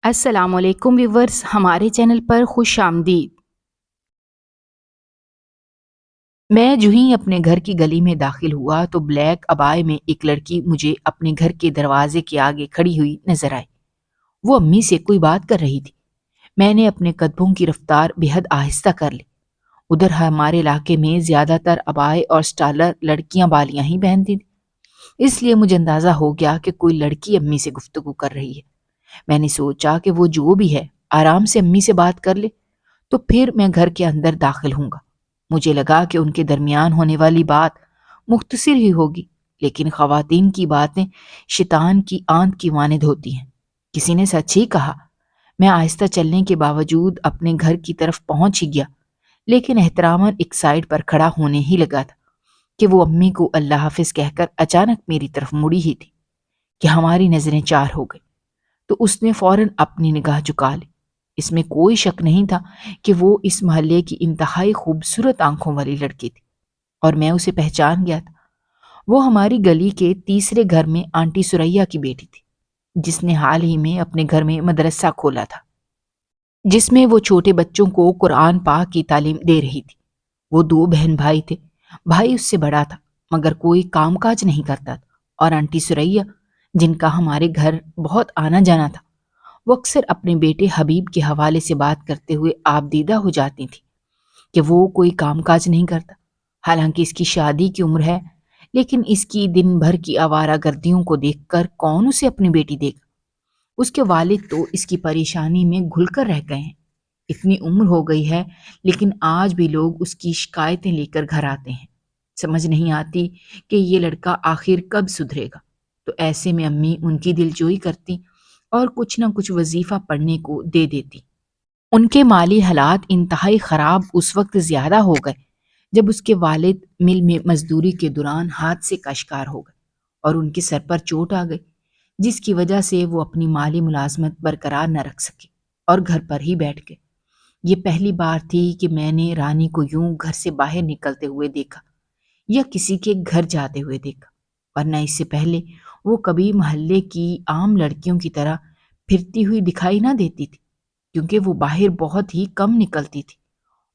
السلام علیکم ویورز، ہمارے چینل پر خوش آمدید۔ میں جو ہی اپنے گھر کی گلی میں داخل ہوا تو بلیک ابائے میں ایک لڑکی مجھے اپنے گھر کے دروازے کے آگے کھڑی ہوئی نظر آئی۔ وہ امی سے کوئی بات کر رہی تھی۔ میں نے اپنے قدموں کی رفتار بے حد آہستہ کر لی۔ ادھر ہمارے علاقے میں زیادہ تر ابائے اور سٹالر لڑکیاں بالیاں ہی پہنتی تھیں، اس لیے مجھے اندازہ ہو گیا کہ کوئی لڑکی امی سے گفتگو کر رہی ہے۔ میں نے سوچا کہ وہ جو بھی ہے آرام سے امی سے بات کر لے، تو پھر میں گھر کے اندر داخل ہوں گا۔ مجھے لگا کہ ان کے درمیان ہونے والی بات مختصر ہی ہوگی، لیکن خواتین کی باتیں شیطان کی آنت کی مانند ہوتی ہیں۔ کسی نے سچ ہی کہا۔ میں آہستہ چلنے کے باوجود اپنے گھر کی طرف پہنچ ہی گیا، لیکن احتراماً ایک سائڈ پر کھڑا ہونے ہی لگا تھا کہ وہ امی کو اللہ حافظ کہہ کر اچانک میری طرف مڑی ہی تھی کہ ہماری نظریں چار ہو گئی، تو اس نے فوراً اپنی نگاہ جھکا لی۔ اس میں کوئی شک نہیں تھا کہ وہ اس محلے کی انتہائی خوبصورت آنکھوں والی لڑکی تھی، اور میں اسے پہچان گیا تھا۔ وہ ہماری گلی کے تیسرے گھر میں آنٹی سریا کی بیٹی تھی، جس نے حال ہی میں اپنے گھر میں مدرسہ کھولا تھا، جس میں وہ چھوٹے بچوں کو قرآن پاک کی تعلیم دے رہی تھی۔ وہ دو بہن بھائی تھے۔ بھائی اس سے بڑا تھا مگر کوئی کام کاج نہیں کرتا تھا، اور آنٹی سریا، جن کا ہمارے گھر بہت آنا جانا تھا، وہ اکثر اپنے بیٹے حبیب کے حوالے سے بات کرتے ہوئے آپ دیدہ ہو جاتی تھی کہ وہ کوئی کام کاج نہیں کرتا، حالانکہ اس کی شادی کی عمر ہے، لیکن اس کی دن بھر کی آوارہ گردیوں کو دیکھ کر کون اسے اپنی بیٹی دے گا؟ اس کے والد تو اس کی پریشانی میں گھل کر رہ گئے ہیں۔ اتنی عمر ہو گئی ہے لیکن آج بھی لوگ اس کی شکایتیں لے کر گھر آتے ہیں۔ سمجھ نہیں آتی کہ یہ لڑکا آخر کب سدھرے گا۔ تو ایسے میں امی ان کی دلجوئی کرتی اور کچھ نہ کچھ وظیفہ پڑھنے کو دے دیتی۔ ان کے مالی حالات انتہائی خراب اس وقت زیادہ ہو گئے جب اس کے والد مل میں مزدوری کے دوران حادثے کا شکار ہو گئے اور ان کے سر پر چوٹ آ گئی، جس کی وجہ سے وہ اپنی مالی ملازمت برقرار نہ رکھ سکے اور گھر پر ہی بیٹھ گئے۔ یہ پہلی بار تھی کہ میں نے رانی کو یوں گھر سے باہر نکلتے ہوئے دیکھا یا کسی کے گھر جاتے ہوئے دیکھا، ورنہ اس سے پہلے وہ کبھی محلے کی عام لڑکیوں کی طرح پھرتی ہوئی دکھائی نہ دیتی تھی، کیونکہ وہ باہر بہت ہی کم نکلتی تھی،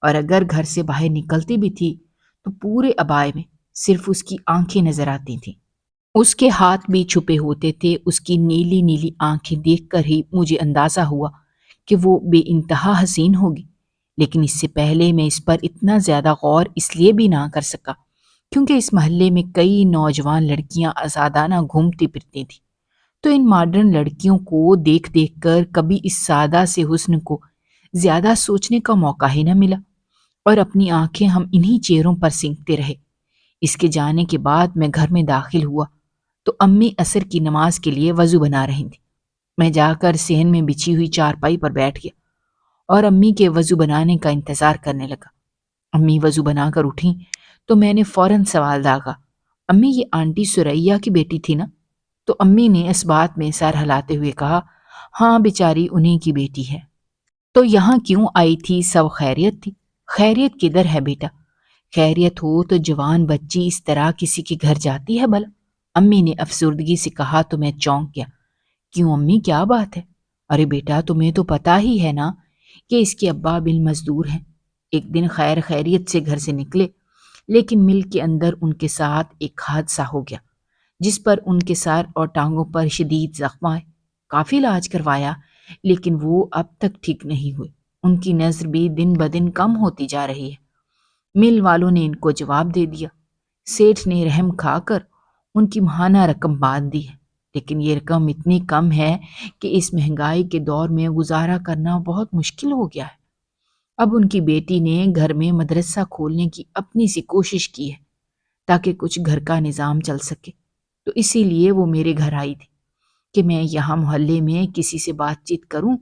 اور اگر گھر سے باہر نکلتی بھی تھی تو پورے عبائے میں صرف اس کی آنکھیں نظر آتی تھیں۔ اس کے ہاتھ بھی چھپے ہوتے تھے۔ اس کی نیلی نیلی آنکھیں دیکھ کر ہی مجھے اندازہ ہوا کہ وہ بے انتہا حسین ہوگی، لیکن اس سے پہلے میں اس پر اتنا زیادہ غور اس لیے بھی نہ کر سکا کیونکہ اس محلے میں کئی نوجوان لڑکیاں آزادانہ گھومتی پھرتی تھیں، تو ان ماڈرن لڑکیوں کو دیکھ دیکھ کر کبھی اس سادہ سے حسن کو زیادہ سوچنے کا موقع ہی نہ ملا، اور اپنی آنکھیں ہم انہی چہروں پر سینکتے رہے۔ اس کے جانے کے بعد میں گھر میں داخل ہوا تو امی عصر کی نماز کے لیے وضو بنا رہی تھیں۔ میں جا کر صحن میں بچھی ہوئی چارپائی پر بیٹھ گیا اور امی کے وضو بنانے کا انتظار کرنے لگا۔ امی وضو بنا کر اٹھیں تو میں نے فوراً سوال داغا، امی یہ آنٹی سریا کی بیٹی تھی نا؟ تو امی نے اس بات میں سر ہلاتے ہوئے کہا، ہاں بیچاری انہی کی بیٹی ہے۔ تو یہاں کیوں آئی تھی؟ سب خیریت تھی؟ خیریت کدھر ہے بیٹا؟ خیریت ہو تو جوان بچی اس طرح کسی کے گھر جاتی ہے بھلا؟ امی نے افسردگی سے کہا تو میں چونک گیا۔ کیوں امی، کیا بات ہے؟ ارے بیٹا تمہیں تو پتا ہی ہے نا کہ اس کے ابا بالمزدور ہیں۔ ایک دن خیر خیریت سے گھر سے نکلے، لیکن مل کے اندر ان کے ساتھ ایک حادثہ ہو گیا جس پر ان کے سر اور ٹانگوں پر شدید زخم آئے۔ کافی علاج کروایا لیکن وہ اب تک ٹھیک نہیں ہوئے۔ ان کی نظر بھی دن بدن کم ہوتی جا رہی ہے۔ مل والوں نے ان کو جواب دے دیا۔ سیٹھ نے رحم کھا کر ان کی ماہانہ رقم باندھ دی ہے، لیکن یہ رقم اتنی کم ہے کہ اس مہنگائی کے دور میں گزارا کرنا بہت مشکل ہو گیا ہے۔ اب ان کی بیٹی نے گھر میں مدرسہ کھولنے کی اپنی سی کوشش کی ہے تاکہ کچھ گھر کا نظام چل سکے، تو اسی لیے وہ میرے گھر آئی تھی کہ میں یہاں محلے میں کسی سے بات چیت کروں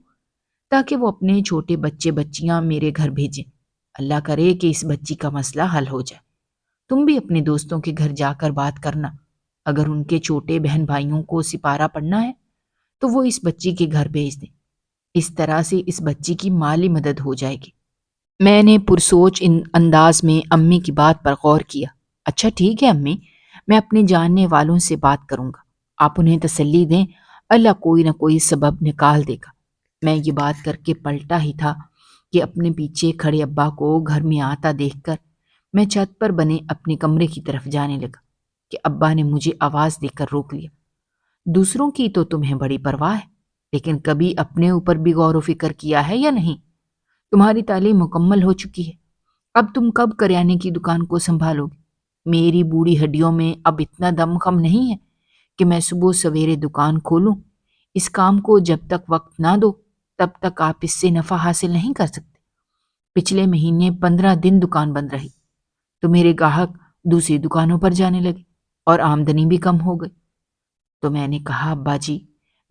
تاکہ وہ اپنے چھوٹے بچے بچیاں میرے گھر بھیجیں۔ اللہ کرے کہ اس بچی کا مسئلہ حل ہو جائے۔ تم بھی اپنے دوستوں کے گھر جا کر بات کرنا، اگر ان کے چھوٹے بہن بھائیوں کو سپارہ پڑھنا ہے تو وہ اس بچی کے گھر بھیج دیں۔ اس طرح سے اس بچی کی مالی مدد ہو جائے گی۔ میں نے پرسوچ انداز میں امی کی بات پر غور کیا۔ اچھا ٹھیک ہے امی، میں اپنے جاننے والوں سے بات کروں گا، آپ انہیں تسلی دیں، اللہ کوئی نہ کوئی سبب نکال دے گا۔ میں یہ بات کر کے پلٹا ہی تھا کہ اپنے پیچھے کھڑے ابا کو گھر میں آتا دیکھ کر میں چھت پر بنے اپنے کمرے کی طرف جانے لگا کہ ابا نے مجھے آواز دے کر روک لیا۔ دوسروں کی تو تمہیں بڑی پرواہ ہے، لیکن کبھی اپنے اوپر بھی غور و فکر کیا ہے یا نہیں؟ تمہاری تعلیم مکمل ہو چکی ہے، اب تم کب کریانے کی دکان کو سنبھالو گے؟ میری بوڑھی ہڈیوں میں اب اتنا دم خم نہیں ہے کہ میں صبح سویرے دکان کھولوں۔ اس کام کو جب تک وقت نہ دو تب تک آپ اس سے نفع حاصل نہیں کر سکتے۔ پچھلے مہینے 15 دن دکان بند رہی تو میرے گاہک دوسری دکانوں پر جانے لگے اور آمدنی بھی کم ہو گئی۔ تو میں نے کہا، ابا جی،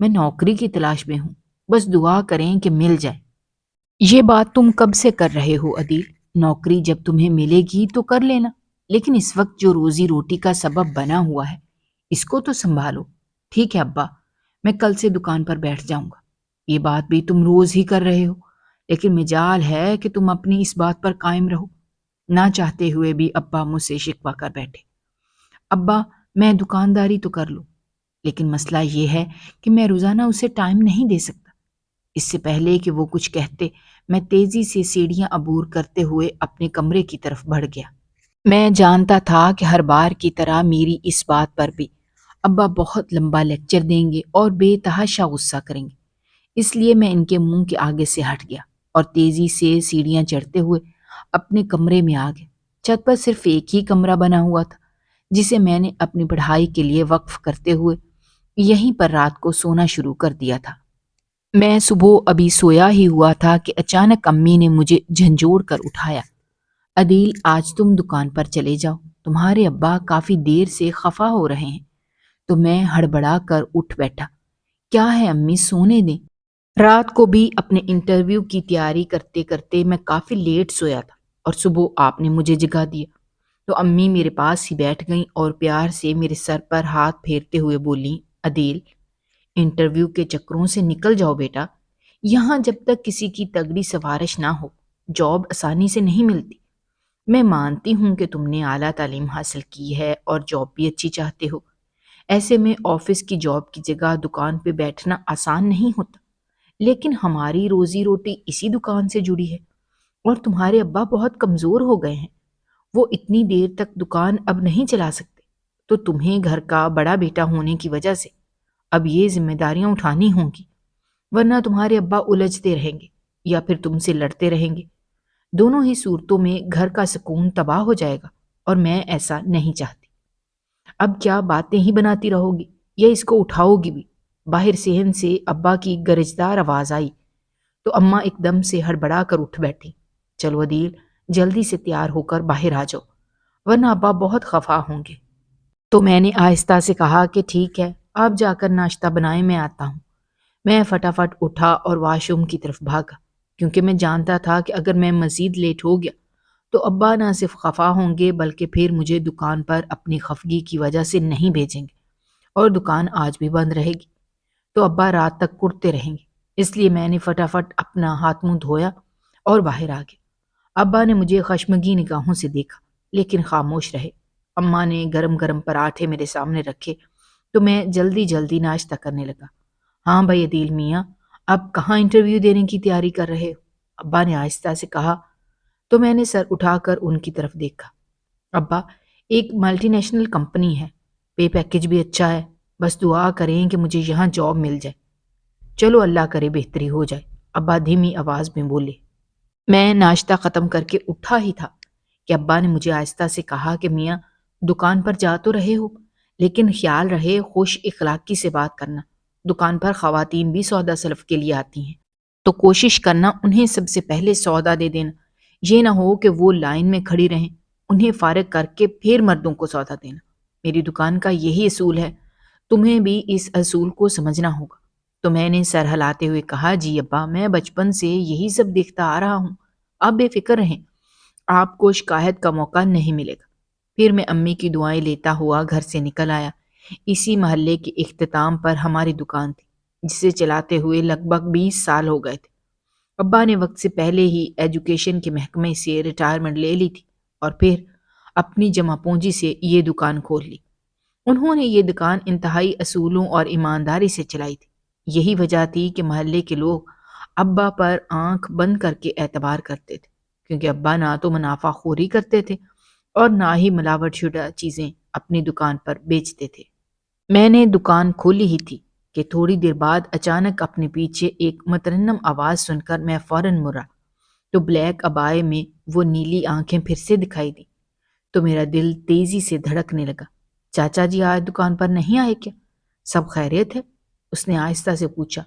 میں نوکری کی تلاش میں ہوں، بس دعا کریں کہ مل جائے۔ یہ بات تم کب سے کر رہے ہو عدیل؟ نوکری جب تمہیں ملے گی تو کر لینا، لیکن اس وقت جو روزی روٹی کا سبب بنا ہوا ہے اس کو تو سنبھالو۔ ٹھیک ہے ابا، میں کل سے دکان پر بیٹھ جاؤں گا۔ یہ بات بھی تم روز ہی کر رہے ہو، لیکن مجال ہے کہ تم اپنی اس بات پر قائم رہو۔ نہ چاہتے ہوئے بھی ابا مجھ سے شکوہ کر بیٹھے۔ ابا، میں دکانداری تو کر لوں، لیکن مسئلہ یہ ہے کہ میں روزانہ اسے ٹائم نہیں دے سکتا۔ اس سے پہلے کہ وہ کچھ کہتے، میں تیزی سے سیڑھیاں عبور کرتے ہوئے اپنے کمرے کی طرف بڑھ گیا۔ میں جانتا تھا کہ ہر بار کی طرح میری اس بات پر بھی ابا بہت لمبا لیکچر دیں گے اور بے تحاشا غصہ کریں گے، اس لیے میں ان کے منہ کے آگے سے ہٹ گیا اور تیزی سے سیڑھیاں چڑھتے ہوئے اپنے کمرے میں آ گیا۔ چھت پر صرف ایک ہی کمرہ بنا ہوا تھا جسے میں نے اپنی پڑھائی کے لیے وقف کرتے ہوئے یہیں پر رات کو سونا شروع کر دیا تھا۔ میں صبح ابھی سویا ہی ہوا تھا کہ اچانک امی نے مجھے جھنجھوڑ کر اٹھایا۔ عدیل، آج تم دکان پر چلے جاؤ، تمہارے ابا کافی دیر سے خفا ہو رہے ہیں۔ تو میں ہڑبڑا کر اٹھ بیٹھا۔ کیا ہے امی، سونے دیں۔ رات کو بھی اپنے انٹرویو کی تیاری کرتے کرتے میں کافی لیٹ سویا تھا اور صبح آپ نے مجھے جگا دیا۔ تو امی میرے پاس ہی بیٹھ گئیں اور پیار سے میرے سر پر ہاتھ پھیرتے ہوئے بولیں، عدیل، انٹرویو کے چکروں سے نکل جاؤ بیٹا۔ یہاں جب تک کسی کی تگڑی سفارش نہ ہو جاب آسانی سے نہیں ملتی۔ میں مانتی ہوں کہ تم نے اعلیٰ تعلیم حاصل کی ہے اور جاب بھی اچھی چاہتے ہو، ایسے میں آفس کی جاب کی جگہ دکان پہ بیٹھنا آسان نہیں ہوتا، لیکن ہماری روزی روٹی اسی دکان سے جڑی ہے اور تمہارے ابا بہت کمزور ہو گئے ہیں، وہ اتنی دیر تک دکان اب نہیں چلا سکتے، تو تمہیں گھر کا بڑا بیٹا ہونے کی وجہ سے اب یہ ذمہ داریاں اٹھانی ہوں گی، ورنہ تمہارے ابا الجھتے رہیں گے یا پھر تم سے لڑتے رہیں گے۔ دونوں ہی صورتوں میں گھر کا سکون تباہ ہو جائے گا اور میں ایسا نہیں چاہتی۔ اب کیا باتیں ہی بناتی رہو گی یا اس کو اٹھاؤ گی بھی؟ باہر صحن سے ابا کی گرجدار آواز آئی تو اماں ایک دم سے ہڑبڑا کر اٹھ بیٹھی۔ چلو عدیل، جلدی سے تیار ہو کر باہر آ جاؤ ورنہ ابا بہت خفا ہوں گے۔ تو میں نے آہستہ سے کہا کہ ٹھیک ہے، آپ جا کر ناشتہ بنائیں، میں آتا ہوں۔ میں فٹافٹ اٹھا اور واش روم کی طرف بھاگا، کیونکہ میں جانتا تھا کہ اگر میں مزید لیٹ ہو گیا تو ابا نہ صرف خفا ہوں گے بلکہ پھر مجھے دکان پر اپنی خفگی کی وجہ سے نہیں بھیجیں گے اور دکان آج بھی بند رہے گی، تو ابا رات تک کڑتے رہیں گے۔ اس لیے میں نے فٹافٹ اپنا ہاتھ منہ دھویا اور باہر آ گیا۔ ابا نے مجھے خشمگی نگاہوں سے دیکھا لیکن خاموش رہے۔ اماں نے گرم گرم پراٹھے میرے سامنے رکھے تو میں جلدی جلدی ناشتہ کرنے لگا۔ ہاں بھائی عدیل میاں، اب کہاں انٹرویو دینے کی تیاری کر رہے ہو؟ ابا نے آہستہ سے کہا تو میں نے سر اٹھا کر ان کی طرف دیکھا۔ ابا، ایک ملٹی نیشنل کمپنی ہے، پے پیکج بھی اچھا ہے، بس دعا کریں کہ مجھے یہاں جاب مل جائے۔ چلو اللہ کرے بہتری ہو جائے، ابا دھیمی آواز میں بولے۔ میں ناشتہ ختم کر کے اٹھا ہی تھا کہ ابا نے مجھے آہستہ سے کہا کہ میاں، دکان پر جا تو رہے ہو لیکن خیال رہے خوش اخلاقی سے بات کرنا، دکان پر خواتین بھی سودا سلف کے لیے آتی ہیں، تو کوشش کرنا انہیں سب سے پہلے سودا دے دینا، یہ نہ ہو کہ وہ لائن میں کھڑی رہیں، انہیں فارغ کر کے پھر مردوں کو سودا دینا۔ میری دکان کا یہی اصول ہے، تمہیں بھی اس اصول کو سمجھنا ہوگا۔ تو میں نے سر ہلاتے ہوئے کہا، جی ابا، میں بچپن سے یہی سب دیکھتا آ رہا ہوں، آپ بے فکر رہیں، آپ کو شکایت کا موقع نہیں ملے گا۔ پھر میں امی کی دعائیں لیتا ہوا گھر سے نکل آیا۔ اسی محلے کے اختتام پر ہماری دکان تھی جسے چلاتے ہوئے لگ بھگ 20 سال ہو گئے تھے۔ ابا نے وقت سے پہلے ہی ایجوکیشن کے محکمے سے ریٹائرمنٹ لے لی تھی اور پھر اپنی جمع پونجی سے یہ دکان کھول لی۔ انہوں نے یہ دکان انتہائی اصولوں اور ایمانداری سے چلائی تھی۔ یہی وجہ تھی کہ محلے کے لوگ ابا پر آنکھ بند کر کے اعتبار کرتے تھے، کیونکہ ابا نہ تو منافع خوری کرتے تھے اور نہ ہی ملاوٹ شدہ چیزیں اپنی دکان پر بیچتے تھے۔ میں نے دکان کھولی ہی تھی کہ تھوڑی دیر بعد اچانک اپنے پیچھے ایک مترنم آواز سن کر میں فوراً مڑا تو بلیک ابائے میں وہ نیلی آنکھیں پھر سے دکھائی دی، تو میرا دل تیزی سے دھڑکنے لگا۔ چاچا جی آج دکان پر نہیں آئے کیا؟ سب خیریت ہے؟ اس نے آہستہ سے پوچھا۔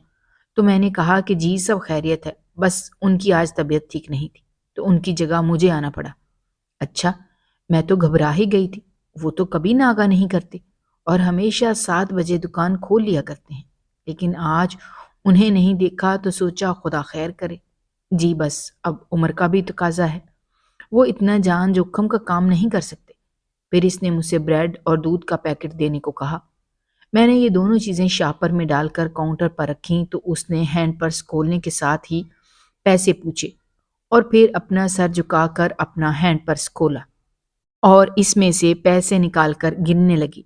تو میں نے کہا کہ جی سب خیریت ہے، بس ان کی آج طبیعت ٹھیک نہیں تھی تو ان کی جگہ مجھے آنا پڑا۔ اچھا، میں تو گھبرا ہی گئی تھی، وہ تو کبھی ناغہ نہیں کرتے اور ہمیشہ 7 بجے دکان کھول لیا کرتے ہیں، لیکن آج انہیں نہیں دیکھا تو سوچا خدا خیر کرے۔ جی بس اب عمر کا بھی تقاضا ہے، وہ اتنا جان جوخم کا کام نہیں کر سکتے۔ پھر اس نے مجھ سے بریڈ اور دودھ کا پیکٹ دینے کو کہا۔ میں نے یہ دونوں چیزیں شاپر میں ڈال کر کاؤنٹر پر رکھیں تو اس نے ہینڈ پرس کھولنے کے ساتھ ہی پیسے پوچھے اور پھر اپنا سر جھکا کر اپنا ہینڈ پرس کھولا اور اس میں سے پیسے نکال کر گننے لگی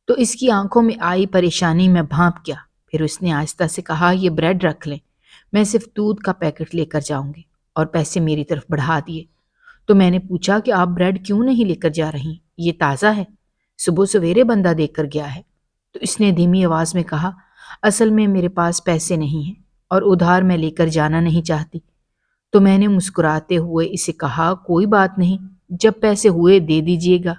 تو اس کی آنکھوں میں آئی پریشانی میں بھانپ گیا۔ پھر اس نے آہستہ سے کہا، یہ بریڈ رکھ لیں، میں صرف دودھ کا پیکٹ لے کر جاؤں گی، اور پیسے میری طرف بڑھا دیے۔ تو میں نے پوچھا کہ آپ بریڈ کیوں نہیں لے کر جا رہی؟ یہ تازہ ہے، صبح سویرے بندہ دے کر گیا ہے۔ تو اس نے دھیمی آواز میں کہا، اصل میں میرے پاس پیسے نہیں ہیں اور ادھار میں لے کر جانا نہیں چاہتی۔ تو میں نے مسکراتے ہوئے اسے کہا، کوئی بات نہیں، جب پیسے ہوئے دے دیجیے گا۔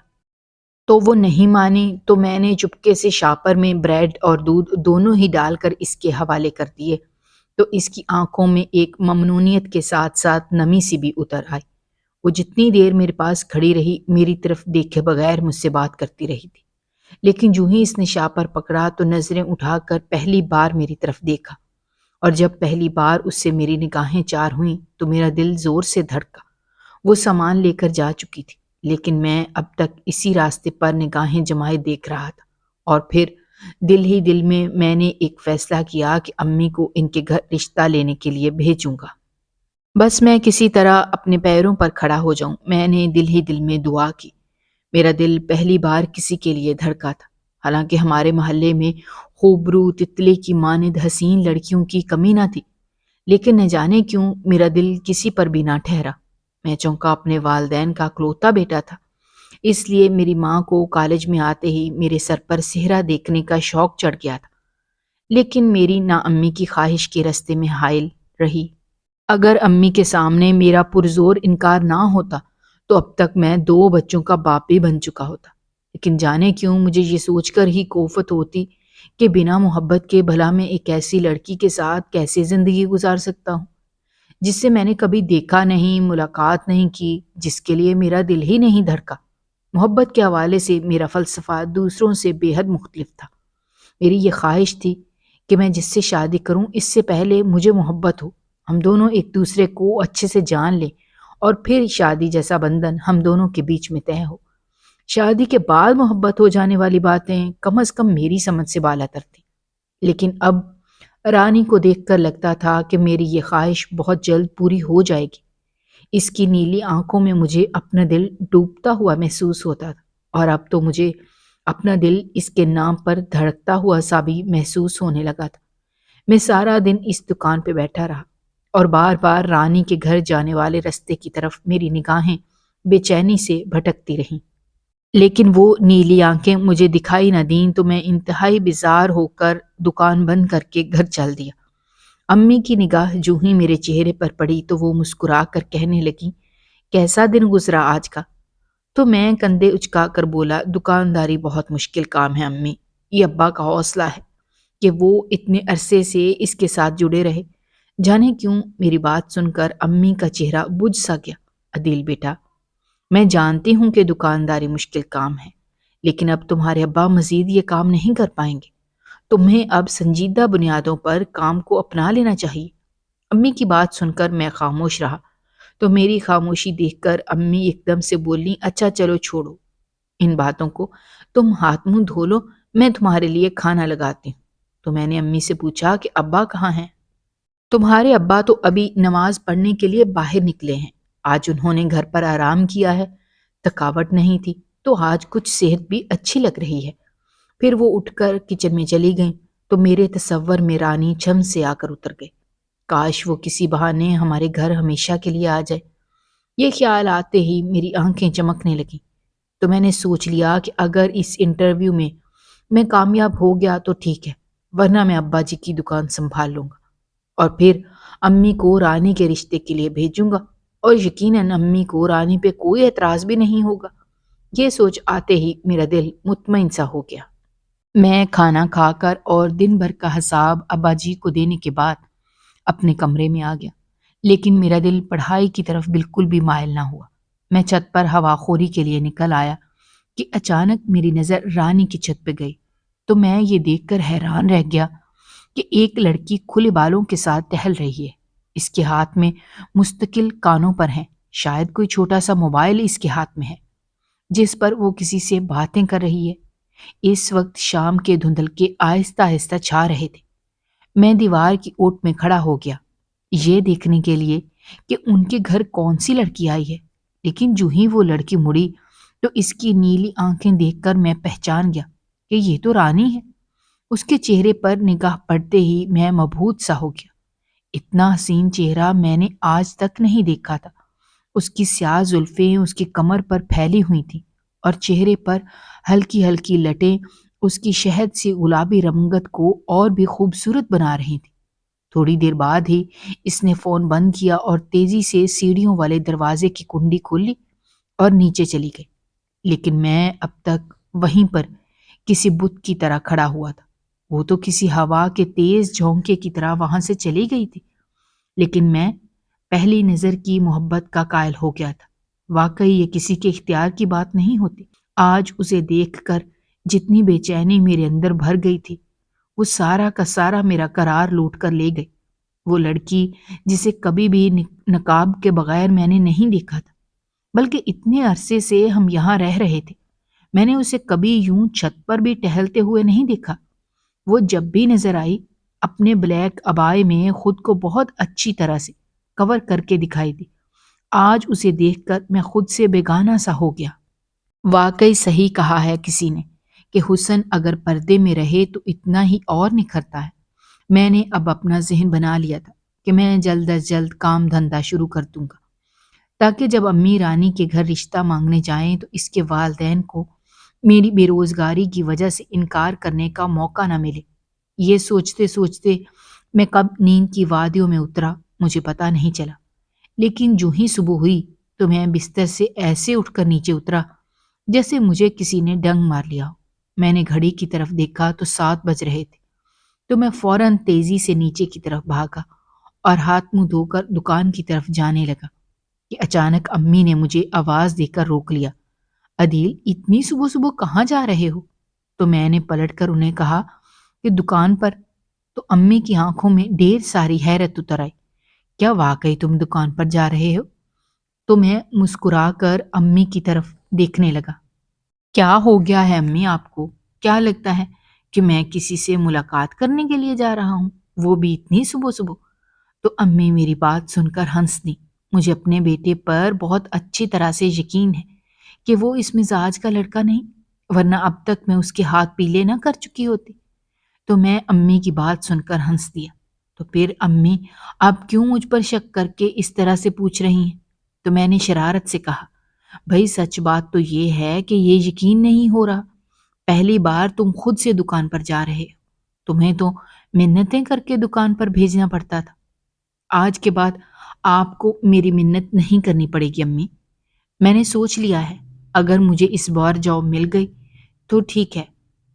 تو وہ نہیں مانی تو میں نے چپکے سے شاپر میں بریڈ اور دودھ دونوں ہی ڈال کر اس کے حوالے کر دیے تو اس کی آنکھوں میں ایک ممنونیت کے ساتھ ساتھ نمی سی بھی اتر آئی۔ وہ جتنی دیر میرے پاس کھڑی رہی میری طرف دیکھے بغیر مجھ سے بات کرتی رہی تھی، لیکن جو ہی اس نے شاپر پکڑا تو نظریں اٹھا کر پہلی بار میری طرف دیکھا، اور جب پہلی بار اس سے میری نگاہیں چار ہوئیں تو میرا دل زور سے دھڑکا۔ وہ سامان لے کر جا چکی تھی، لیکن میں اب تک اسی راستے پر نگاہیں جمائے دیکھ رہا تھا، اور پھر دل ہی دل میں نے ایک فیصلہ کیا کہ امی کو ان کے گھر رشتہ لینے کے لیے بھیجوں گا۔ بس میں کسی طرح اپنے پیروں پر کھڑا ہو جاؤں، میں نے دل ہی دل میں دعا کی۔ میرا دل پہلی بار کسی کے لیے دھڑکا تھا، حالانکہ ہمارے محلے میں خوبرو تتلی کی مانند حسین لڑکیوں کی کمی نہ تھی، لیکن نہ جانے کیوں میرا دل کسی پر بھی نہ ٹھہرا۔ میں چونکا اپنے والدین کا اکلوتا بیٹا تھا، اس لیے میری ماں کو کالج میں آتے ہی میرے سر پر صحرا دیکھنے کا شوق چڑھ گیا تھا، لیکن میری نا امی کی خواہش کے راستے میں حائل رہی۔ اگر امی کے سامنے میرا پرزور انکار نہ ہوتا تو اب تک میں 2 بچوں کا باپ بھی بن چکا ہوتا، لیکن جانے کیوں مجھے یہ سوچ کر ہی کوفت ہوتی کہ بنا محبت کے بھلا میں ایک ایسی لڑکی کے ساتھ کیسے زندگی گزار سکتا ہوں جس سے میں نے کبھی دیکھا نہیں، ملاقات نہیں کی، جس کے لیے میرا دل ہی نہیں دھڑکا۔ محبت کے حوالے سے میرا فلسفہ دوسروں سے بے حد مختلف تھا۔ میری یہ خواہش تھی کہ میں جس سے شادی کروں اس سے پہلے مجھے محبت ہو، ہم دونوں ایک دوسرے کو اچھے سے جان لیں اور پھر شادی جیسا بندھن ہم دونوں کے بیچ میں طے ہو۔ شادی کے بعد محبت ہو جانے والی باتیں کم از کم میری سمجھ سے بالاتر تھی، لیکن اب رانی کو دیکھ کر لگتا تھا کہ میری یہ خواہش بہت جلد پوری ہو جائے گی۔ اس کی نیلی آنکھوں میں مجھے اپنا دل ڈوبتا ہوا محسوس ہوتا تھا، اور اب تو مجھے اپنا دل اس کے نام پر دھڑکتا ہوا سا بھی محسوس ہونے لگا تھا۔ میں سارا دن اس دکان پہ بیٹھا رہا اور بار بار رانی کے گھر جانے والے رستے کی طرف میری نگاہیں بے چینی سے بھٹکتی رہیں، لیکن وہ نیلی آنکھیں مجھے دکھائی نہ دیں تو میں انتہائی بیزار ہو کر دکان بند کر کے گھر چل دیا۔ امی کی نگاہ جو ہی میرے چہرے پر پڑی تو وہ مسکرا کر کہنے لگی، کیسا دن گزرا آج کا؟ تو میں کندھے اچکا کر بولا، دکانداری بہت مشکل کام ہے امی، یہ ابا کا حوصلہ ہے کہ وہ اتنے عرصے سے اس کے ساتھ جڑے رہے۔ جانے کیوں میری بات سن کر امی کا چہرہ بجھ سا گیا۔ عدیل بیٹا، میں جانتی ہوں کہ دکانداری مشکل کام ہے، لیکن اب تمہارے ابا مزید یہ کام نہیں کر پائیں گے، تمہیں اب سنجیدہ بنیادوں پر کام کو اپنا لینا چاہیے۔ امی کی بات سن کر میں خاموش رہا تو میری خاموشی دیکھ کر امی ایک دم سے بولی، اچھا چلو چھوڑو ان باتوں کو، تم ہاتھ منہ دھو لو، میں تمہارے لیے کھانا لگاتی ہوں۔ تو میں نے امی سے پوچھا کہ ابا کہاں ہیں؟ تمہارے ابا تو ابھی نماز پڑھنے کے لیے باہر نکلے ہیں، آج انہوں نے گھر پر آرام کیا ہے، تھکاوٹ نہیں تھی تو آج کچھ صحت بھی اچھی لگ رہی ہے۔ پھر وہ اٹھ کر کچن میں چلی گئیں تو میرے تصور میں رانی چھم سے آ کر اتر گئے۔ کاش وہ کسی بہانے ہمارے گھر ہمیشہ کے لیے آ جائے۔ یہ خیال آتے ہی میری آنکھیں چمکنے لگیں، تو میں نے سوچ لیا کہ اگر اس انٹرویو میں کامیاب ہو گیا تو ٹھیک ہے، ورنہ میں ابا جی کی دکان سنبھال لوں گا اور پھر امی کو رانی کے رشتے کے لیے بھیجوں گا، اور یقیناً امی کو رانی پہ کوئی اعتراض بھی نہیں ہوگا۔ یہ سوچ آتے ہی میرا دل مطمئن سا ہو گیا۔ میں کھانا کھا کر اور دن بھر کا حساب ابا جی کو دینے کے بعد اپنے کمرے میں آ گیا، لیکن میرا دل پڑھائی کی طرف بالکل بھی مائل نہ ہوا۔ میں چھت پر ہوا خوری کے لیے نکل آیا کہ اچانک میری نظر رانی کی چھت پہ گئی، تو میں یہ دیکھ کر حیران رہ گیا کہ ایک لڑکی کھلے بالوں کے ساتھ ٹہل رہی ہے۔ اس کے ہاتھ میں مستقل کانوں پر ہیں، شاید کوئی چھوٹا سا موبائل اس کے ہاتھ میں ہے جس پر وہ کسی سے باتیں کر رہی ہے۔ اس وقت شام کے دھندلکے آہستہ آہستہ چھا رہے تھے۔ میں دیوار کی اوٹ میں کھڑا ہو گیا یہ دیکھنے کے لیے کہ ان کے گھر کون سی لڑکی آئی ہے، لیکن جو ہی وہ لڑکی مڑی تو اس کی نیلی آنکھیں دیکھ کر میں پہچان گیا کہ یہ تو رانی ہے۔ اس کے چہرے پر نگاہ پڑتے ہی میں مبہوت سا ہو گیا۔ اتنا حسین چہرہ میں نے آج تک نہیں دیکھا تھا۔ اس کی سیاہ زلفیں اس کی کمر پر پھیلی ہوئی تھیں اور چہرے پر ہلکی ہلکی لٹیں اس کی شہد سے گلابی رنگت کو اور بھی خوبصورت بنا رہی تھیں۔ تھوڑی دیر بعد ہی اس نے فون بند کیا اور تیزی سے سیڑھیوں والے دروازے کی کنڈی کھولی اور نیچے چلی گئی، لیکن میں اب تک وہیں پر کسی بت کی طرح کھڑا ہوا تھا۔ وہ تو کسی ہوا کے تیز جھونکے کی طرح وہاں سے چلی گئی تھی، لیکن میں پہلی نظر کی محبت کا قائل ہو گیا تھا۔ واقعی یہ کسی کے اختیار کی بات نہیں ہوتی۔ آج اسے دیکھ کر جتنی بے چینی میرے اندر بھر گئی تھی، وہ سارا کا سارا میرا قرار لوٹ کر لے گئی۔ وہ لڑکی جسے کبھی بھی نقاب کے بغیر میں نے نہیں دیکھا تھا، بلکہ اتنے عرصے سے ہم یہاں رہ رہے تھے، میں نے اسے کبھی یوں چھت پر بھی ٹہلتے ہوئے نہیں دیکھا۔ وہ جب بھی نظر آئی اپنے بلیک عبائے میں خود کو بہت اچھی طرح سے کور کر کے دکھائی دی۔ آج اسے دیکھ کر میں خود سے بیگانہ سا ہو گیا۔ واقعی صحیح کہا ہے کسی نے کہ حسن اگر پردے میں رہے تو اتنا ہی اور نکھرتا ہے۔ میں نے اب اپنا ذہن بنا لیا تھا کہ میں جلد از جلد کام دھندا شروع کر دوں گا، تاکہ جب امی رانی کے گھر رشتہ مانگنے جائیں تو اس کے والدین کو میری بے روزگاری کی وجہ سے انکار کرنے کا موقع نہ ملے۔ یہ سوچتے سوچتے میں کب نیند کی وادیوں میں اترا مجھے پتا نہیں چلا، لیکن جو ہی صبح ہوئی تو میں بستر سے ایسے اٹھ کر نیچے اترا جیسے مجھے کسی نے ڈنگ مار لیا ہو۔ میں نے گھڑی کی طرف دیکھا تو 7 بج رہے تھے، تو میں فوراً تیزی سے نیچے کی طرف بھاگا اور ہاتھ منہ دھو کر دکان کی طرف جانے لگا کہ اچانک امی نے مجھے آواز دے کر روک لیا۔ عدیل، اتنی صبح صبح کہاں جا رہے ہو؟ تو میں نے پلٹ کر انہیں کہا کہ دکان پر۔ تو امی کی آنکھوں میں ڈھیر ساری حیرت اتر آئی۔ کیا واقعی تم دکان پر جا رہے ہو؟ تو میں مسکرا کر امی کی طرف دیکھنے لگا۔ کیا ہو گیا ہے امی آپ کو؟ کیا لگتا ہے کہ میں کسی سے ملاقات کرنے کے لیے جا رہا ہوں، وہ بھی اتنی صبح صبح؟ تو امی میری بات سن کر ہنس دی۔ مجھے اپنے بیٹے پر بہت اچھی طرح سے یقین ہے کہ وہ اس مزاج کا لڑکا نہیں، ورنہ اب تک میں اس کے ہاتھ پیلے نہ کر چکی ہوتی۔ تو میں امی کی بات سن کر ہنس دیا۔ تو پھر امی آپ کیوں مجھ پر شک کر کے اس طرح سے پوچھ رہی ہیں؟ تو میں نے شرارت سے کہا، بھائی سچ بات تو یہ ہے کہ یہ یقین نہیں ہو رہا، پہلی بار تم خود سے دکان پر جا رہے ہو، تمہیں تو منتیں کر کے دکان پر بھیجنا پڑتا تھا۔ آج کے بعد آپ کو میری منت نہیں کرنی پڑے گی امی، میں نے سوچ لیا ہے، اگر مجھے اس بار جاب مل گئی تو ٹھیک ہے،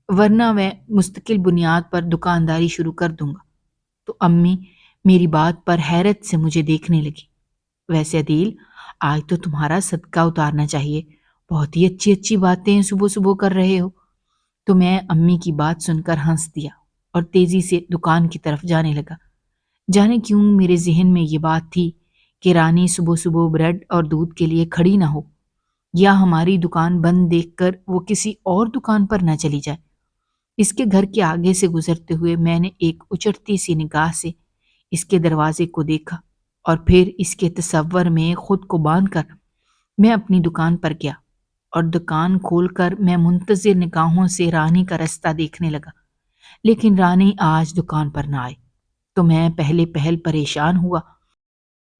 ورنہ میں مستقل بنیاد پر دکانداری شروع کر دوں گا۔ تو امی میری بات پر حیرت سے مجھے دیکھنے لگی۔ ویسے عدیل، آج تو تمہارا صدقہ اتارنا چاہیے، بہت ہی اچھی اچھی باتیں صبح صبح کر رہے ہو۔ تو میں امی کی بات سن کر ہنس دیا اور تیزی سے دکان کی طرف جانے لگا۔ جانے کیوں میرے ذہن میں یہ بات تھی کہ رانی صبح صبح بریڈ اور دودھ کے لیے کھڑی نہ ہو، یا ہماری دکان بند دیکھ کر وہ کسی اور دکان پر نہ چلی جائے۔ اس کے گھر کے آگے سے گزرتے ہوئے میں نے ایک اچڑتی سی نگاہ سے اس کے دروازے کو دیکھا اور پھر اس کے تصور میں خود کو باندھ کر میں اپنی دکان پر گیا اور دکان کھول کر میں منتظر نگاہوں سے رانی کا رستہ دیکھنے لگا، لیکن رانی آج دکان پر نہ آئی۔ تو میں پہلے پہل پریشان ہوا،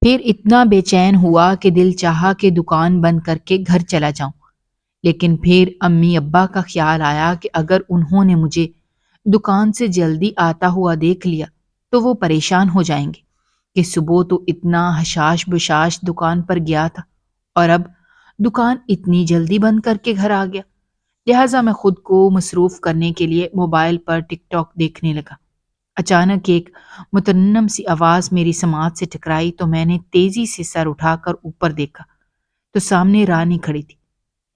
پھر اتنا بے چین ہوا کہ دل چاہا کہ دکان بند کر کے گھر چلا جاؤں، لیکن پھر امی ابا کا خیال آیا کہ اگر انہوں نے مجھے دکان سے جلدی آتا ہوا دیکھ لیا تو وہ پریشان ہو جائیں گے کہ صبح تو اتنا حشاش بشاش دکان پر گیا تھا اور اب دکان اتنی جلدی بند کر کے گھر آ گیا۔ لہٰذا میں خود کو مصروف کرنے کے لیے موبائل پر ٹک ٹاک دیکھنے لگا۔ اچانک ایک مترنم سی آواز میری سماعت سے ٹکرائی تو میں نے تیزی سے سر اٹھا کر اوپر دیکھا تو سامنے رانی کھڑی تھی۔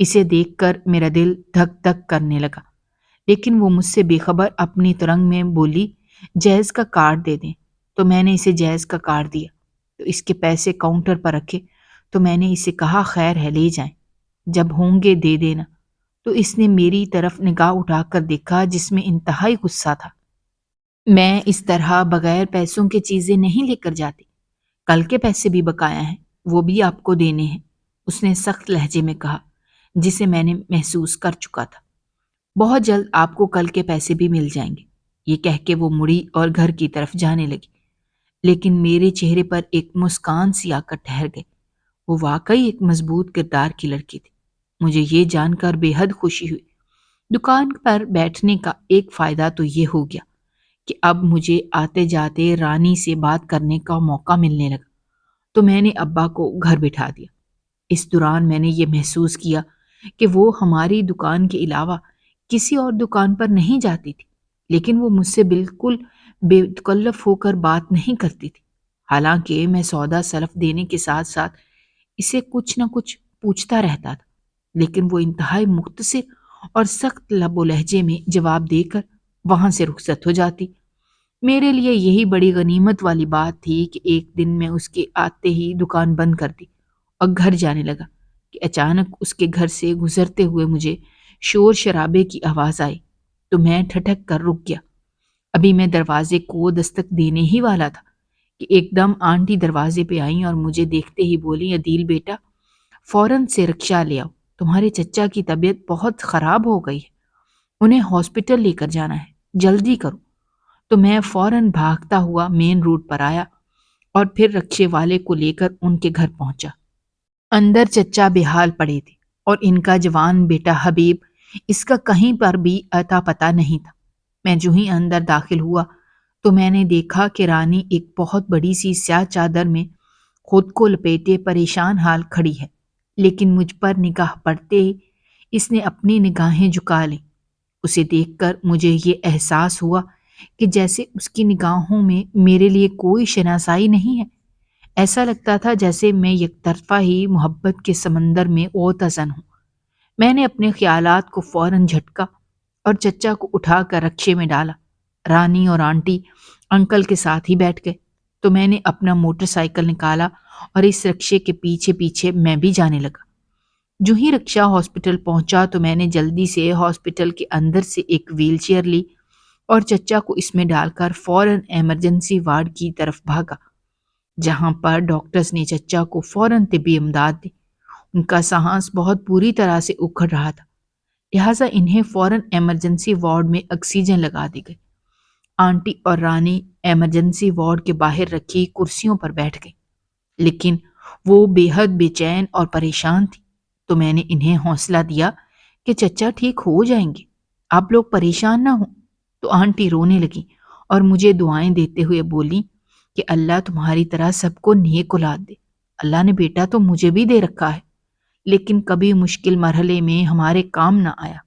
اسے دیکھ کر میرا دل دھک دھک کرنے لگا، لیکن وہ مجھ سے بے خبر اپنی ترنگ میں بولی، جیز کا کارڈ دے دیں۔ تو میں نے اسے جیز کا کارڈ دیا تو اس کے پیسے کاؤنٹر پر رکھے تو میں نے اسے کہا، خیر ہے لے جائیں، جب ہوں گے دے دینا۔ تو اس نے میری طرف نگاہ اٹھا کر دیکھا جس میں انتہائی غصہ تھا۔ میں اس طرح بغیر پیسوں کے چیزیں نہیں لے کر جاتی، کل کے پیسے بھی بقایا ہیں، وہ بھی آپ کو دینے ہیں، اس نے سخت لہجے میں کہا، جسے میں نے محسوس کر چکا تھا۔ بہت جلد آپ کو کل کے پیسے بھی مل جائیں گے، یہ کہہ کے وہ مڑی اور گھر کی طرف جانے لگی، لیکن میرے چہرے پر ایک مسکان سی آ کر ٹھہر گئی۔ وہ واقعی ایک مضبوط کردار کی لڑکی تھی۔ مجھے یہ جان کر بے حد خوشی ہوئی۔ دکان پر بیٹھنے کا ایک فائدہ تو یہ ہو گیا کہ اب مجھے آتے جاتے رانی سے بات کرنے کا موقع ملنے لگا، تو میں نے ابا کو گھر بٹھا دیا۔ اس دوران میں نے یہ محسوس کیا کہ وہ ہماری دکان کے علاوہ کسی اور دکان پر نہیں جاتی تھی، لیکن وہ مجھ سے بالکل بے تکلف ہو کر بات نہیں کرتی تھی، حالانکہ میں سودا سلف دینے کے ساتھ ساتھ اسے کچھ نہ کچھ پوچھتا رہتا تھا، لیکن وہ انتہائی مختصر اور سخت لب و لہجے میں جواب دے کر وہاں سے رخصت ہو جاتی۔ میرے لیے یہی بڑی غنیمت والی بات تھی کہ ایک دن میں اس کے آتے ہی دکان بند کر دی اور گھر جانے لگا کہ اچانک اس کے گھر سے گزرتے ہوئے مجھے شور شرابے کی آواز آئی تو میں ٹھٹک کر رک گیا۔ ابھی میں دروازے کو دستک دینے ہی والا تھا کہ ایک دم آنٹی دروازے پہ آئیں اور مجھے دیکھتے ہی بولی، عدیل بیٹا فوراً سے رکشہ لے آؤ، تمہارے چچا کی طبیعت بہت خراب ہو گئی ہے، انہیں ہاسپٹل لے کر جانا ہے، جلدی کرو۔ تو میں فوراً بھاگتا ہوا مین روڈ پر آیا اور پھر رکشے والے کو لے کر ان کے گھر پہنچا۔ اندر چچا بے حال پڑے تھے اور ان کا جوان بیٹا حبیب، اس کا کہیں پر بھی اتا پتہ نہیں تھا۔ میں جو ہی اندر داخل ہوا تو میں نے دیکھا کہ رانی ایک بہت بڑی سی سیاہ چادر میں خود کو لپیٹے پریشان حال کھڑی ہے، لیکن مجھ پر نگاہ پڑتے ہی اس نے اپنی نگاہیں جھکا لیں۔ اسے دیکھ کر مجھے یہ احساس ہوا کہ جیسے اس کی نگاہوں میں میرے لیے کوئی شناسائی نہیں ہے۔ ایسا لگتا تھا جیسے میں یک طرفہ ہی محبت کے سمندر میں غوطہ زن ہوں۔ میں نے اپنے خیالات کو فوراً جھٹکا اور چچا کو اٹھا کر رکشے میں ڈالا۔ رانی اور آنٹی انکل کے ساتھ ہی بیٹھ گئے تو میں نے اپنا موٹر سائیکل نکالا اور اس رکشے کے پیچھے پیچھے میں بھی جانے لگا۔ جو ہی رکشہ ہاسپٹل پہنچا تو میں نے جلدی سے ہاسپٹل کے اندر سے ایک ویل چیئر لی اور چچا کو اس میں ڈال کر فوراً ایمرجنسی وارڈ کی طرف بھاگا، جہاں پر ڈاکٹرز نے چچا کو فوراً طبی امداد دی۔ ان کا سانس بہت بری طرح سے اکھڑ رہا تھا، لہٰذا انہیں فوراً ایمرجنسی وارڈ میں آکسیجن لگا دی گئی۔ آنٹی اور رانی ایمرجنسی وارڈ کے باہر رکھی کرسیوں پر بیٹھ گئی، لیکن وہ بے حد بے چین اور پریشان تھی، تو میں نے انہیں حوصلہ دیا کہ چچا ٹھیک ہو جائیں گے، آپ لوگ پریشان نہ ہوں۔ تو آنٹی رونے لگی اور مجھے دعائیں دیتے ہوئے بولی کہ اللہ تمہاری طرح سب کو نیک اولاد دے۔ اللہ نے بیٹا تو مجھے بھی دے رکھا ہے، لیکن کبھی مشکل مرحلے میں ہمارے کام نہ آیا۔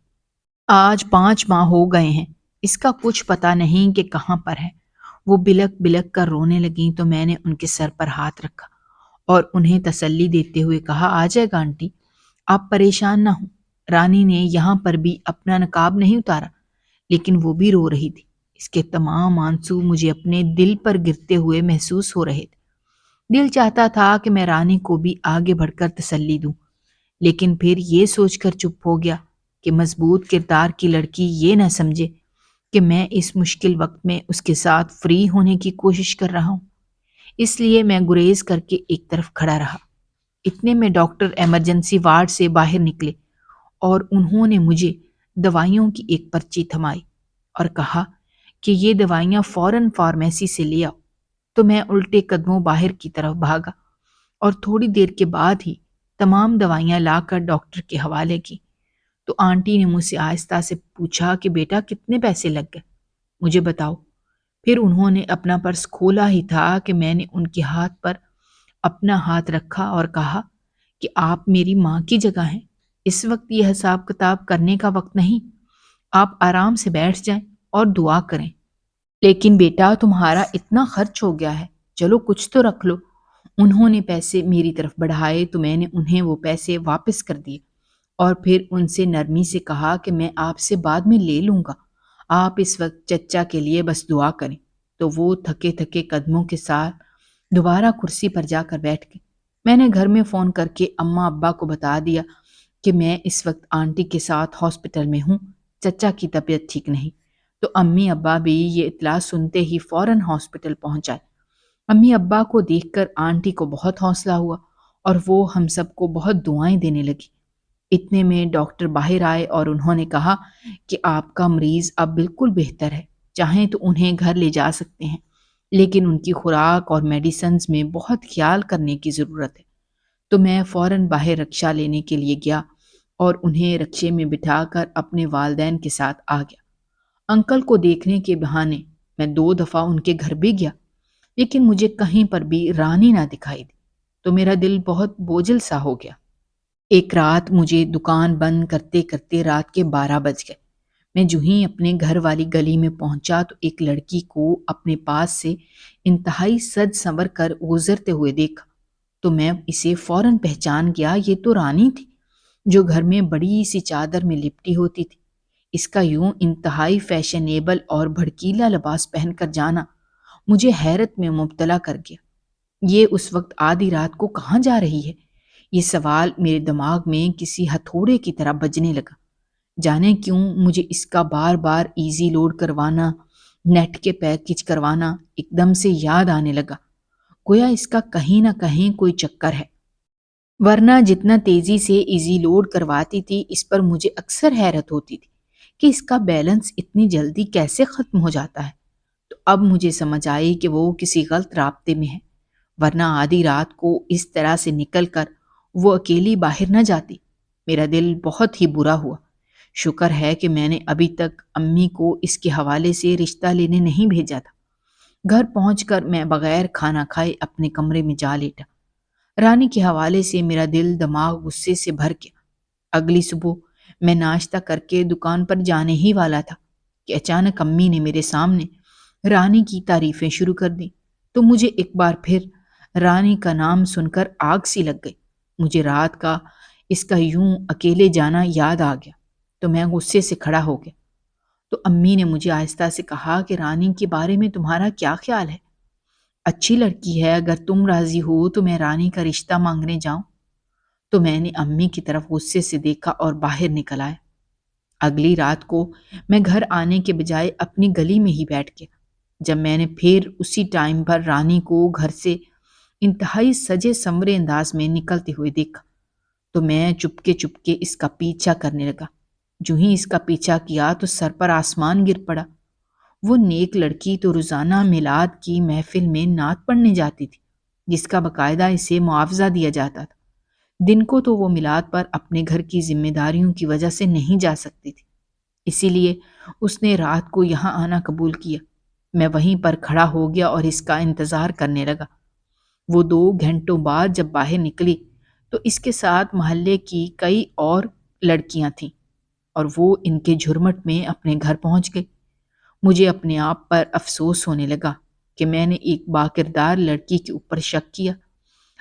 آج 5 ماہ ہو گئے ہیں، اس کا کچھ پتہ نہیں کہ کہاں پر ہے۔ وہ بلک بلک کر رونے لگیں تو میں نے ان کے سر پر ہاتھ رکھا اور انہیں تسلی دیتے ہوئے کہا، آ جائے گا آنٹی، آپ پریشان نہ ہوں۔ رانی نے یہاں پر بھی اپنا نقاب نہیں اتارا، لیکن وہ بھی رو رہی تھی۔ اس کے تمام آنسو مجھے اپنے دل پر گرتے ہوئے محسوس ہو رہے تھے۔ دل چاہتا تھا کہ میں رانی کو بھی آگے بڑھ کر تسلی دوں، لیکن پھر یہ سوچ کر چپ ہو گیا کہ مضبوط کردار کی لڑکی یہ نہ سمجھے کہ میں اس مشکل وقت میں اس کے ساتھ فری ہونے کی کوشش کر رہا ہوں۔ اس لیے میں گریز کر کے ایک طرف کھڑا رہا۔ اتنے میں ڈاکٹر ایمرجنسی وارڈ سے باہر نکلے اور انہوں نے مجھے دوائیوں کی ایک پرچی تھمائی اور کہا کہ یہ دوائیاں فوراً فارمیسی سے لے آؤ تو میں الٹے قدموں باہر کی طرف بھاگا اور تھوڑی دیر کے بعد ہی تمام دوائیاں لا کر ڈاکٹر کے حوالے کی۔ تو آنٹی نے مجھ سے آہستہ سے پوچھا کہ بیٹا کتنے پیسے لگ گئے، مجھے بتاؤ۔ پھر انہوں نے اپنا پرس کھولا ہی تھا کہ میں نے ان کے ہاتھ پر اپنا ہاتھ رکھا اور کہا کہ آپ میری ماں کی جگہ ہیں، اس وقت یہ حساب کتاب کرنے کا وقت نہیں، آپ آرام سے بیٹھ جائیں اور دعا کریں۔ لیکن بیٹا تمہارا اتنا خرچ ہو گیا ہے، چلو کچھ تو رکھ لو۔ انہوں نے پیسے میری طرف بڑھائے تو میں نے انہیں وہ پیسے واپس کر دیے اور پھر ان سے نرمی سے کہا کہ میں آپ سے بعد میں لے لوں گا، آپ اس وقت چچا کے لیے بس دعا کریں۔ تو وہ تھکے تھکے قدموں کے ساتھ دوبارہ کرسی پر جا کر بیٹھ گئے۔ میں نے گھر میں فون کر کے اماں ابا کو بتا دیا کہ میں اس وقت آنٹی کے ساتھ ہاسپٹل میں ہوں، چچا کی طبیعت ٹھیک نہیں۔ تو امی ابا بھی یہ اطلاع سنتے ہی فوراً ہاسپٹل پہنچ جائے۔ امی ابا کو دیکھ کر آنٹی کو بہت حوصلہ ہوا اور وہ ہم سب کو بہت دعائیں دینے لگی۔ اتنے میں ڈاکٹر باہر آئے اور انہوں نے کہا کہ آپ کا مریض اب بالکل بہتر ہے، چاہیں تو انہیں گھر لے جا سکتے ہیں، لیکن ان کی خوراک اور میڈیسنز میں بہت خیال کرنے کی ضرورت ہے۔ تو میں فوراً باہر رکشہ لینے کے لیے گیا اور انہیں رکشے میں بٹھا کر اپنے والدین کے ساتھ آ گیا۔ انکل کو دیکھنے کے بہانے میں 2 دفعہ ان کے گھر بھی گیا، لیکن مجھے کہیں پر بھی رانی نہ دکھائی دی، تو میرا دل بہت بوجھل سا ہو گیا۔ ایک رات مجھے دکان بند کرتے کرتے رات کے 12 بج گئے۔ میں جو ہی اپنے گھر والی گلی میں پہنچا تو ایک لڑکی کو اپنے پاس سے انتہائی سج سنور کر گزرتے ہوئے دیکھا، تو میں اسے فوراً پہچان گیا۔ یہ تو رانی تھی جو گھر میں بڑی سی چادر میں لپٹی ہوتی تھی۔ اس کا یوں انتہائی فیشنیبل اور بھڑکیلا لباس پہن کر جانا مجھے حیرت میں مبتلا کر گیا۔ یہ اس وقت آدھی رات کو کہاں جا رہی ہے؟ یہ سوال میرے دماغ میں کسی ہتھوڑے کی طرح بجنے لگا۔ جانے کیوں مجھے اس کا بار بار ایزی لوڈ کروانا، نیٹ کے پیکج کروانا ایک دم سے یاد آنے لگا، گویا اس کا کہیں نہ کہیں کوئی چکر ہے۔ ورنہ جتنا تیزی سے ایزی لوڈ کرواتی تھی اس پر مجھے اکثر حیرت ہوتی تھی کہ اس کا بیلنس اتنی جلدی کیسے ختم ہو جاتا ہے۔ تو اب مجھے سمجھ آئی کہ وہ کسی غلط رابطے میں ہے، ورنہ آدھی رات کو اس طرح سے نکل کر وہ اکیلی باہر نہ جاتی۔ میرا دل بہت ہی برا ہوا۔ شکر ہے کہ میں نے ابھی تک امی کو اس کے حوالے سے رشتہ لینے نہیں بھیجا تھا۔ گھر پہنچ کر میں بغیر کھانا کھائے اپنے کمرے میں جا لیٹا۔ رانی کے حوالے سے میرا دل دماغ غصے سے بھر گیا۔ اگلی صبح میں ناشتہ کر کے دکان پر جانے ہی والا تھا کہ اچانک امی نے میرے سامنے رانی کی تعریفیں شروع کر دی، تو مجھے ایک بار پھر رانی کا نام سن کر آگ سی لگ گئی۔ مجھے رات کا اس کا یوں اکیلے جانا یاد آ گیا، تو میں غصے سے کھڑا ہو گیا۔ تو امی نے مجھے آہستہ سے کہا کہ رانی کے بارے میں تمہارا کیا خیال ہے؟ اچھی لڑکی ہے، اگر تم راضی ہو تو میں رانی کا رشتہ مانگنے جاؤں؟ تو میں نے امی کی طرف غصے سے دیکھا اور باہر نکل آیا۔ اگلی رات کو میں گھر آنے کے بجائے اپنی گلی میں ہی بیٹھ گیا۔ جب میں نے پھر اسی ٹائم پر رانی کو گھر سے انتہائی سجے سنورے انداز میں نکلتے ہوئے دیکھا، تو میں چپکے چپکے اس کا پیچھا کرنے لگا۔ جو ہی اس کا پیچھا کیا تو سر پر آسمان گر پڑا۔ وہ نیک لڑکی تو روزانہ میلاد کی محفل میں نعت پڑھنے جاتی تھی، جس کا باقاعدہ اسے معاوضہ دیا جاتا تھا۔ دن کو تو وہ میلاد پر اپنے گھر کی ذمہ داریوں کی وجہ سے نہیں جا سکتی تھی، اسی لیے اس نے رات کو یہاں آنا قبول کیا۔ میں وہیں پر کھڑا ہو گیا اور اس کا انتظار کرنے لگا۔ وہ 2 گھنٹوں بعد جب باہر نکلی تو اس کے ساتھ محلے کی کئی اور لڑکیاں تھیں اور وہ ان کے جھرمٹ میں اپنے گھر پہنچ گئی۔ مجھے اپنے آپ پر افسوس ہونے لگا کہ میں نے ایک باکردار لڑکی کے اوپر شک کیا،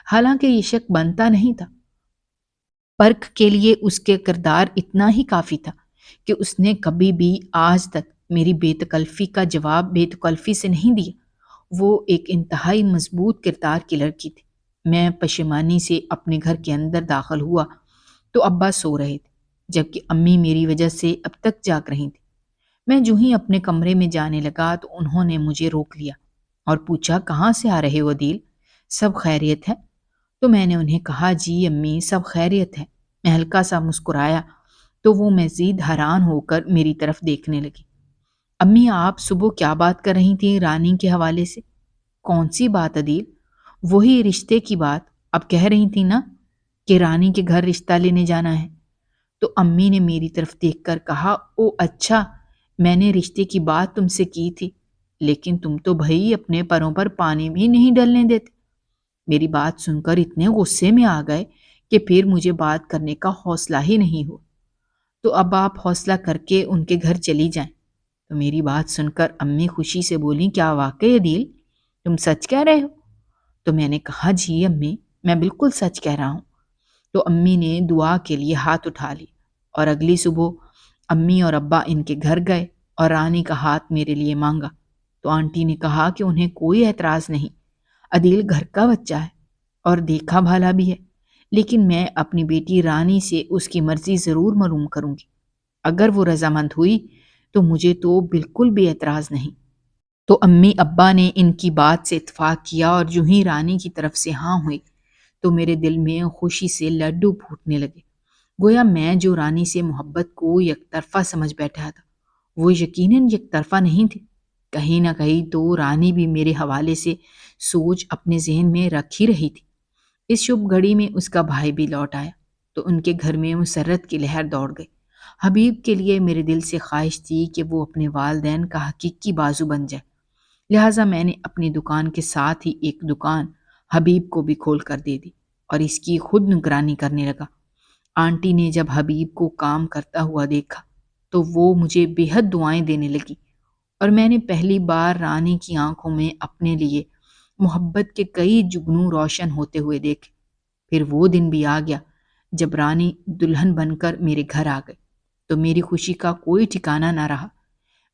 حالانکہ یہ شک بنتا نہیں تھا۔ پرکھ کے لیے اس کے کردار اتنا ہی کافی تھا کہ اس نے کبھی بھی آج تک میری بے تکلفی کا جواب بے تکلفی سے نہیں دیا۔ وہ ایک انتہائی مضبوط کردار کی لڑکی تھی۔ میں پشیمانی سے اپنے گھر کے اندر داخل ہوا تو ابا سو رہے تھے، جبکہ امی میری وجہ سے اب تک جاگ رہی تھی۔ میں جو ہی اپنے کمرے میں جانے لگا تو انہوں نے مجھے روک لیا اور پوچھا، کہاں سے آ رہے ہو عدیل؟ سب خیریت ہے؟ تو میں نے انہیں کہا، جی امی سب خیریت ہے۔ میں ہلکا سا مسکرایا تو وہ مزید حیران ہو کر میری طرف دیکھنے لگی۔ امی آپ صبح کیا بات کر رہی تھی رانی کے حوالے سے؟ کون سی بات عدیل؟ وہی رشتے کی بات اب کہہ رہی تھی نا کہ رانی کے گھر رشتہ لینے جانا ہے۔ تو امی نے میری طرف دیکھ کر کہا، او اچھا، میں نے رشتے کی بات تم سے کی تھی، لیکن تم تو بھئی اپنے پروں پر پانی بھی نہیں ڈلنے دیتے۔ میری بات سن کر اتنے غصے میں آ گئے کہ پھر مجھے بات کرنے کا حوصلہ ہی نہیں ہوا۔ تو اب آپ حوصلہ کر کے ان کے گھر چلی جائیں۔ تو میری بات سن کر امی خوشی سے بولیں، کیا واقعی عدیل تم سچ کہہ رہے ہو؟ تو میں نے کہا، جی امی، میں بالکل سچ کہہ رہا ہوں۔ تو امی نے دعا کے لیے ہاتھ اٹھا لی اور اگلی صبح امی اور ابا ان کے گھر گئے اور رانی کا ہاتھ میرے لیے مانگا۔ تو آنٹی نے کہا کہ انہیں کوئی اعتراض نہیں، عدیل گھر کا بچہ ہے اور دیکھا بھالا بھی ہے، لیکن میں اپنی بیٹی رانی سے اس کی مرضی ضرور معلوم کروں گی۔ اگر وہ رضامند ہوئی تو مجھے تو بالکل بھی اعتراض نہیں۔ تو امی ابا نے ان کی بات سے اتفاق کیا اور جو ہی رانی کی طرف سے ہاں ہوئی تو میرے دل میں خوشی سے لڈو پھوٹنے لگے۔ گویا میں جو رانی سے محبت کو یک طرفہ سمجھ بیٹھا تھا وہ یقیناً یک طرفہ نہیں تھی۔ کہیں نہ کہیں تو رانی بھی میرے حوالے سے سوچ اپنے ذہن میں رکھ ہی رہی تھی۔ اس شبھ گھڑی میں اس کا بھائی بھی لوٹ آیا تو ان کے گھر میں مسرت کی لہر دوڑ گئی۔ حبیب کے لیے میرے دل سے خواہش تھی کہ وہ اپنے والدین کا حقیقی بازو بن جائے، لہٰذا میں نے اپنی دکان کے ساتھ ہی ایک دکان حبیب کو بھی کھول کر دے دی اور اس کی خود نگرانی کرنے لگا۔ آنٹی نے جب حبیب کو کام کرتا ہوا دیکھا تو وہ مجھے بے حد دعائیں دینے لگی اور میں نے پہلی بار رانی کی آنکھوں میں اپنے لیے محبت کے کئی جگنوں روشن ہوتے ہوئے دیکھے۔ پھر وہ دن بھی آ گیا جب رانی دلہن بن کر میرے گھر آ گئی تو میری خوشی کا کوئی ٹھکانہ نہ رہا۔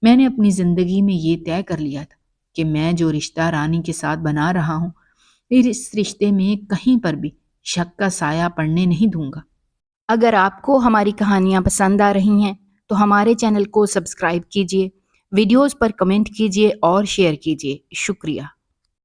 میں نے اپنی زندگی میں یہ طے کر لیا تھا کہ میں جو رشتہ رانی کے ساتھ بنا رہا ہوں اس رشتے میں کہیں پر بھی شک کا سایہ پڑنے نہیں دوں گا۔ اگر آپ کو ہماری کہانیاں پسند آ رہی ہیں تو ہمارے چینل کو سبسکرائب کیجیے، ویڈیوز پر کمنٹ کیجیے اور شیئر کیجیے۔ شکریہ۔